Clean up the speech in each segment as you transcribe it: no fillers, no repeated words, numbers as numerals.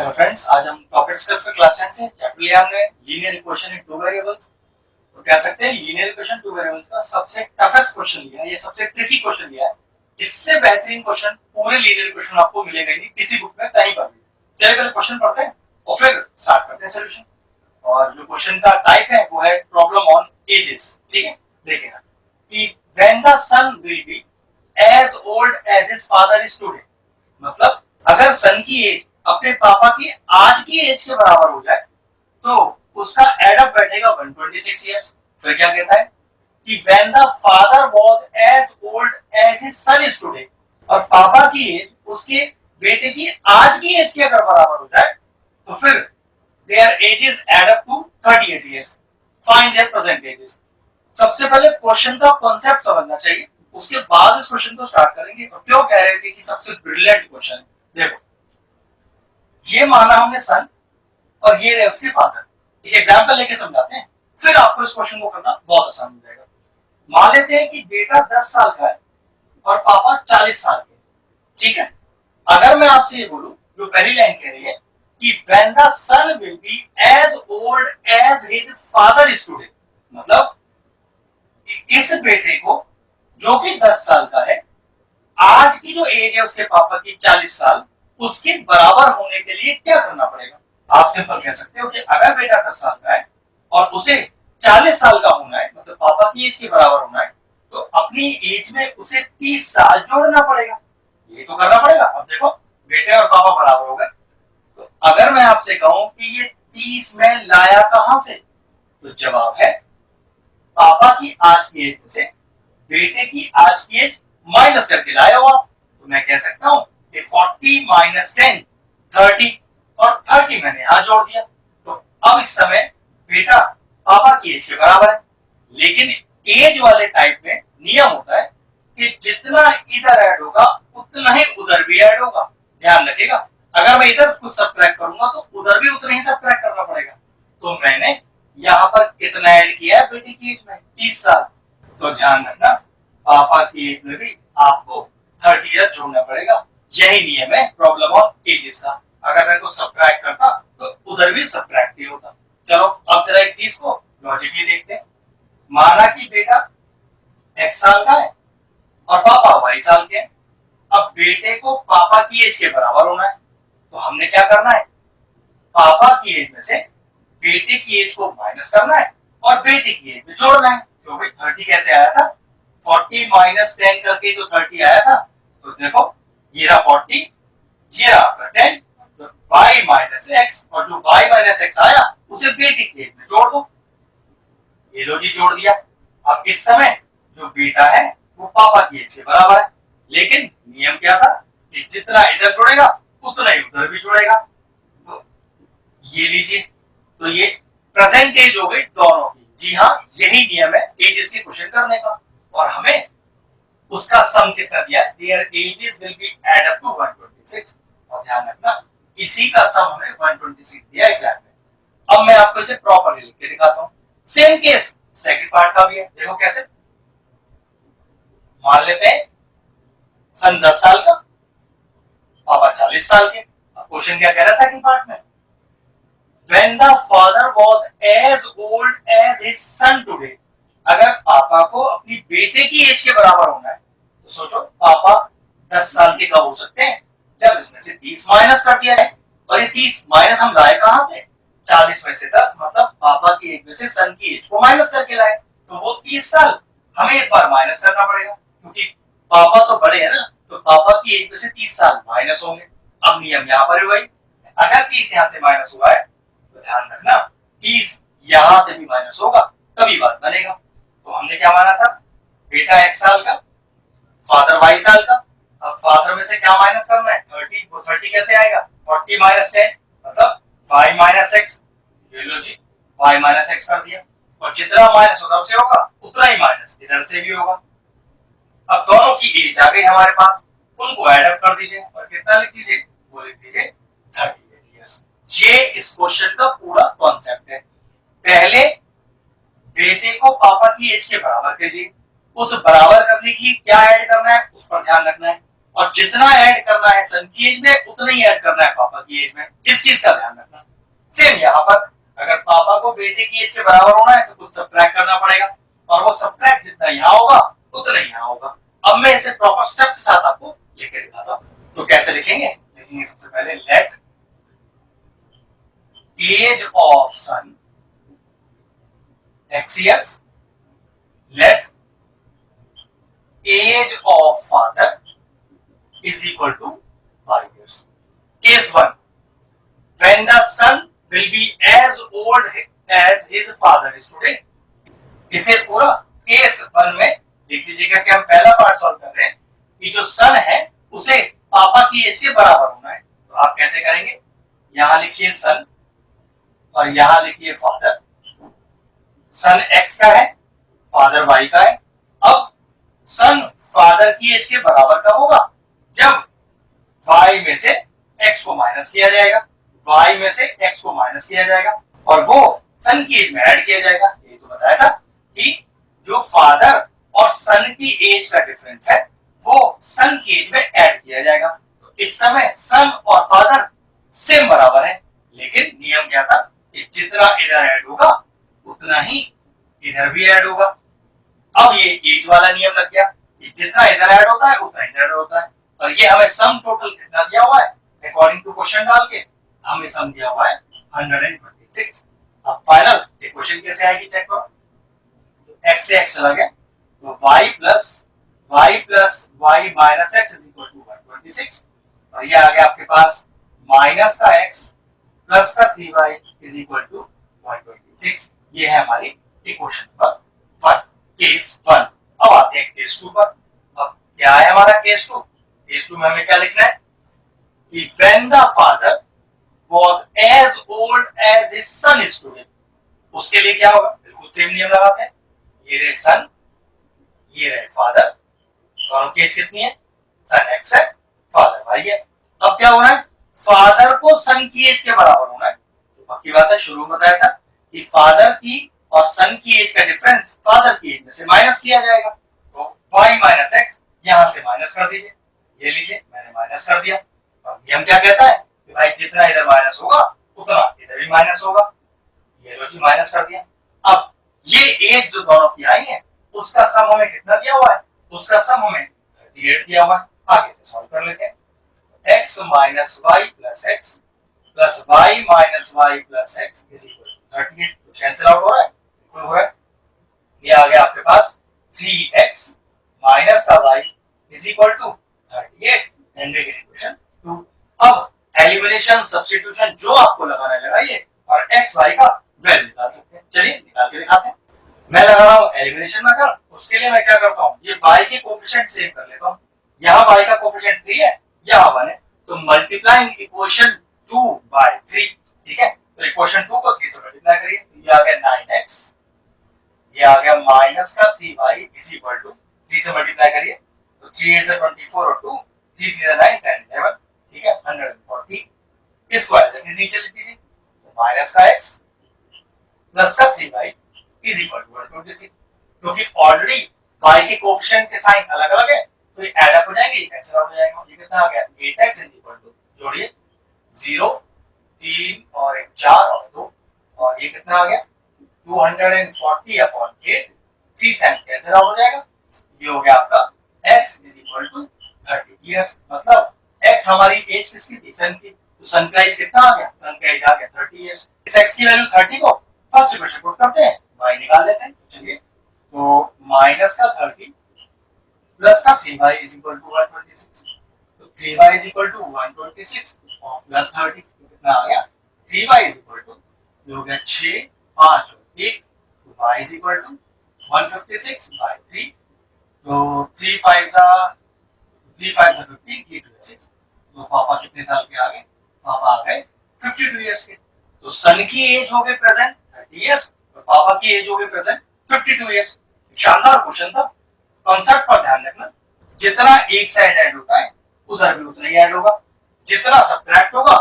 Hello friends, आज हम topic discuss कर क्लास 10 से चैप्टर लिया हमने linear equation in two variables. तो कह सकते हैं लीनियर इक्वेशन टू वेरिएबल्स का सबसे टफेस्ट क्वेश्चन लिया है, ये सबसे ट्रिकी क्वेश्चन लिया है। इससे बेहतरीन क्वेश्चन पूरे लीनियर इक्वेशन आपको मिलेगा ही नहीं किसी बुक में कहीं पर भी। चलिए पहले क्वेश्चन पढ़ते हैं और फिर स्टार्ट करते हैं सॉल्यूशन। और जो क्वेश्चन का टाइप है वो है प्रॉब्लम ऑन एजेस। ठीक है, देखिएगा कि when the son will be as old as his father is today, मतलब अगर सन की एज अपने पापा की आज की एज के बराबर हो जाए तो उसका एडअप बैठेगा 126 इयर्स। फिर क्या कहता है कि when the father was as old as his son is today, और पापा की एज उसके बेटे की आज की एज के अगर बराबर हो जाए तो फिर their ages add up to 38 years. Find their present ages. सबसे पहले क्वेश्चन का कॉन्सेप्ट समझना चाहिए, उसके बाद इस क्वेश्चन को स्टार्ट करेंगे। और क्यों कह रहे थे कि सबसे ब्रिलियंट क्वेश्चन है। देखो, ये माना हमने सन और ये रहे उसके फादर। एक एग्जांपल लेके समझाते हैं, फिर आपको इस क्वेश्चन को करना बहुत आसान हो जाएगा। मान लेते हैं कि बेटा 10 साल का है और पापा 40 साल के। ठीक है, अगर मैं आपसे ये बोलूं, जो पहली लाइन कह रही है कि when the son will be as old as his father is today, मतलब इस बेटे को जो कि 10 साल का है, आज की जो एज है उसके पापा की 40 साल, उसके बराबर होने के लिए क्या करना पड़ेगा। आप सिंपल कह सकते हो कि अगर बेटा 10 साल का है और उसे 40 साल का होना है, मतलब पापा की एज के बराबर होना है, तो अपनी एज में उसे 30 साल जोड़ना पड़ेगा। ये तो करना पड़ेगा। अब देखो, बेटे और पापा बराबर हो गए, तो अगर मैं आपसे कहूं कि ये 30 में लाया कहां से, तो जवाब है पापा की आज की एज से बेटे की आज की एज माइनस करके लाया हुआ। तो मैं कह सकता हूं 40 माइनस 10 30, और 30 मैंने यहां जोड़ दिया। तो अब इस समय बेटा पापा की एज के बराबर है। लेकिन एज वाले टाइप में नियम होता है कि जितना इधर ऐड होगा उतना ही उधर भी ऐड होगा। ध्यान रखिएगा, अगर मैं इधर कुछ सब्ट्रैक्ट करूंगा तो उधर भी उतना ही सब्ट्रैक्ट करना पड़ेगा। तो मैंने यहां पर कितना ऐड किया है बेटी की एज में, 30 साल। तो ध्यान रखना, पापा की एज में भी आपको 30 ईयर जोड़ना पड़ेगा। यही नियम है प्रॉब्लम ऑफ एजेस का। अगर मैं को सब्ट्रैक्ट करता तो उधर भी सब्ट्रैक्ट ही होता। चलो अब जरा एक चीज को लॉजिकली देखते हैं। माना कि बेटा x साल का है और पापा y साल के हैं। अब बेटे को पापा की एज के बराबर होना है, तो हमने क्या करना है, पापा की एज में से बेटे की एज को माइनस करना है और बेटे की एज में जोड़ना है। तो भाई 30 कैसे आया था, 40 माइनस 10 करके तो 30 आया था। तो देखो, ये रहा 40, ये रहा आपका 10, तो y माइनस एक्स, और जो y माइनस एक्स आया उसे बेटे की एज में जोड़ दो। ये लो जी, जोड़ दिया। अब इस समय जो बेटा है वो पापा की एज के बराबर है, लेकिन नियम क्या था कि जितना इधर जुड़ेगा उतना ही उधर भी जुड़ेगा। तो ये लीजिए, तो ये प्रेजेंट एज हो गई दोनों की। जी हाँ, यही नियम है एजेस के क्वेश्चन करने का। और हमें उसका सम कितना दिया है, their ages will be add up to 126। और ध्यान रखना, इसी का सम हमें 126 दिया एग्जाम में। अब मैं आपको इसे प्रॉपरली लिख के दिखाता हूं। सेम केस सेकंड पार्ट का भी है। देखो कैसे, मान लेते हैं सन 10 साल का, पापा 40 साल के। अब क्वेश्चन क्या कह रहा है सेकंड पार्ट में, when the father was as old as his son today, अगर पापा को अपनी बेटे की एज के बराबर होना है तो सोचो पापा 10 साल के कब हो सकते हैं, जब इसमें से 30 माइनस कर दिया है। और ये 30 माइनस हम लाए कहां से, 40 में से 10, मतलब पापा की एज में से सन की एज को माइनस करके लाए, तो वो 30 साल हमें इस बार माइनस करना पड़ेगा, क्योंकि पापा तो बड़े हैं ना, तो पापा की एज में से 30 साल माइनस होंगे। अब नियम यहाँ पर वही, अगर 30 यहाँ से माइनस हुआ है तो ध्यान रखना 30 यहां से भी माइनस होगा तभी बात बनेगा। तो हमने क्या माना था, बेटा x साल का, फादर y साल का। अब फादर में से क्या माइनस करना है, 30। वो 30 कैसे आएगा, 40 माइनस 10, मतलब y माइनस एक्स। ये लो जी, y माइनस एक्स कर दिया। और जितना माइनस उधर से होगा उतना ही माइनस इधर से भी होगा। अब दोनों की एज आ गई हमारे पास, उनको एड अप कर दीजिए और कितना लिख दीजिए, वो लिख दीजिए 38 इयर्स। ये इस क्वेश्चन का पूरा कॉन्सेप्ट है। पहले बेटे को पापा की एज के बराबर कीजिए, उस बराबर करने के लिए क्या ऐड करना है उस पर ध्यान रखना है, और जितना ऐड करना है सन की एज में उतना ही ऐड करना है पापा की एज में। इस चीज का ध्यान रखना। सेम यहाँ पर अगर पापा को बेटे की एज के बराबर होना है तो कुछ सब्ट्रैक्ट करना पड़ेगा, और वो सब्ट्रैक्ट जितना यहाँ होगा उतना ही यहाँ होगा। अब मैं इसे प्रॉपर स्टेप के साथ आपको लेके दिखाता हूँ। तो कैसे लिखेंगे? लिखेंगे सबसे पहले let age of son x years, let age of father is equal to y years. Case 1, when the son will be as old as his father is today. इसे पूरा केस 1 में लिख दीजिएगा कि हम पहला पार्ट सॉल्व कर रहे हैं कि जो सन है उसे पापा की एज के बराबर होना है। तो आप कैसे करेंगे? यहां लिखिए सन और यहां लिखिए फादर। सन x का है, फादर y का है। अब सन फादर की एज के बराबर कब होगा? जब y में से x को माइनस किया जाएगा, y में से x को माइनस किया जाएगा और वो सन की एज में ऐड किया जाएगा। ये तो बताया था कि जो फादर और सन की एज का डिफरेंस है वो सन की एज में ऐड किया जाएगा। तो इस समय सन और फादर सेम बराबर है, लेकिन नियम क्या था कि जितना इधर ऐड होगा उतना ही इधर भी ऐड होगा। अब ये एज वाला नियम लग गया कि जितना इधर ऐड होता है उतना इधर ऐड होता है, और ये हमें सम टोटल कितना दिया हुआ है अकॉर्डिंग टू क्वेश्चन डाल के हमें सम दिया हुआ है 126। अब फाइनल इक्वेशन कैसे आएगी चेक करो। x से x चला गया तो y plus y minus x is equal to 126, और ये आ गया आपके पास माइनस का x प्लस का 3y इज इक्वल टू 126। ये है हमारी इक्वेशन नंबर 1, केस 1। अब आते हैं केस 2 पर। अब क्या है हमारा केस 2? केस 2 में हमें क्या लिखना है कि when the father was as old as his son is today, उसके लिए क्या होगा? बिल्कुल सेम नियम लगाते हैं। ये रहे सन, ये रहे फादर, दोनों की एज कितनी है? सन x है, फादर y है। अब क्या होना है? फादर को सन की एज के बराबर होना है। तो पक्की बात है, शुरू में बताया था कि फादर की और सन की एज का डिफरेंस फादर की एज में से माइनस किया जाएगा। तो y माइनस एक्स यहां से माइनस कर दीजिए। ये लीजिए मैंने माइनस कर दिया। और नियम क्या कहता है कि भाई जितना इधर माइनस होगा उतना इधर भी माइनस होगा। ये लो जी माइनस कर दिया। अब ये एज जो दोनों की आई है उसका सम हमें कितना दिया हुआ है? उसका सम हमें 38 दिया हुआ है। आगे से सॉल्व कर लेते हैं। x minus y plus x plus y minus y plus x is equal to 38। तो कैंसिल आउट हो रहा है? बिल्कुल हो रहा है। ये आ गया आपके पास 3x माइनस का y is equal to 38 and equation 2। अब एलिमिनेशन सब्स्टिट्यूशन जो आपको लगाना है लगाइए और x y का वैल्यू निकाल सकते हैं। चलिए निकाल के दिखाते हैं। मैं लगा रहा हूं एलिमिनेशन मेथड। उसके लिए मैं क्या करता हूं, ये y के कोएफिशिएंट सेव कर लेता हूं। यहां y का कोएफिशिएंट 3 है, यहां 1 है, तो मल्टीप्लाइंग इक्वेशन 2 बाय 3। ठीक है, तो इक्वेशन 2 को 3 से मल्टीप्लाई करिए। ये आ गया 9x, ये आ गया माइनस का 3y इज इक्वल टू 3 से मल्टीप्लाई करिए तो 3 8 24 और 2 3 3 9 10 11। ठीक है, 140 इसको ऐसे नीचे लिख दीजिए। तो माइनस का x प्लस का 3y इज इक्वल टू 126। क्योंकि ऑलरेडी y के कोएफिशिएंट के साइन अलग अलग है तो ये ऐड अप हो जाएंगे, ये कैंसिल आउट हो जाएगा। ये कितना आ गया? 8x इज इक्वल टू, जोड़िए 0 3 और 1 4 और 2, और ये कितना आ गया 240 अपॉन 8, 3 टाइम्स कैंसिल आउट हो जाएगा। ये हो गया आपका x is equal to 30 years. मतलब x हमारी एज किसकी थी? सन की। तो सन का एज कितना आ गया? सन का एज आ गया 30 इयर्स। इस x की वैल्यू 30 को फर्स्ट इक्वेशन पुट करते हैं, y निकाल लेते हैं। चलिए, तो माइनस का 30 प्लस का 3y इज इक्वल टू 126। तो 3y इज इक्वल टू 126 और प्लस 30 कितना आ गया? 3y इज इक्वल टू ये हो गया 6 5 और 1, तो y is equal to 156 by 3। तो 3 5 जा 15 3 2 6। तो पापा कितने साल के आ गए? पापा आ गए 52 इयर्स के। तो सन की एज हो गई प्रेजेंट 30 इयर्स और पापा की एज हो गई प्रेजेंट 52 इयर्स। शानदार क्वेश्चन था। कॉन्सेप्ट पर ध्यान रखना, जितना एक साइड ऐड होता है उधर भी उतना ही ऐड होगा, जितना सब्ट्रैक्ट होगा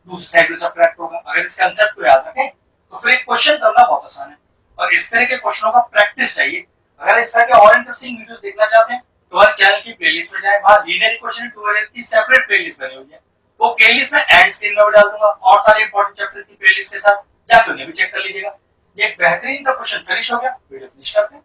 दूसरी साइड भी सब्ट्रैक्ट होगा। अगर इस कंसेप्ट को याद रखें तो फिर एक क्वेश्चन करना बहुत आसान है। और इस तरह के क्वेश्चनों का प्रैक्टिस चाहिए। अगर इस तरह के और इंटरेस्टिंग वीडियोस देखना चाहते हैं तो हर चैनल की प्लेलिस्ट में जाए, वहां लीनियर इक्वेशन टू वेरिएबल की सेपरेट प्लेलिस्ट बनी हुई है, वो प्लेलिस्ट में एंड स्क्रीन में भी डाल दूंगा और सारे इंपॉर्टेंट चैप्टर की प्लेलिस्ट के साथ, जाके उन्हें भी चेक कर लीजिएगा। ये एक बेहतरीन सा क्वेश्चन फिनिश हो गया। वीडियो फिनिश करते हैं।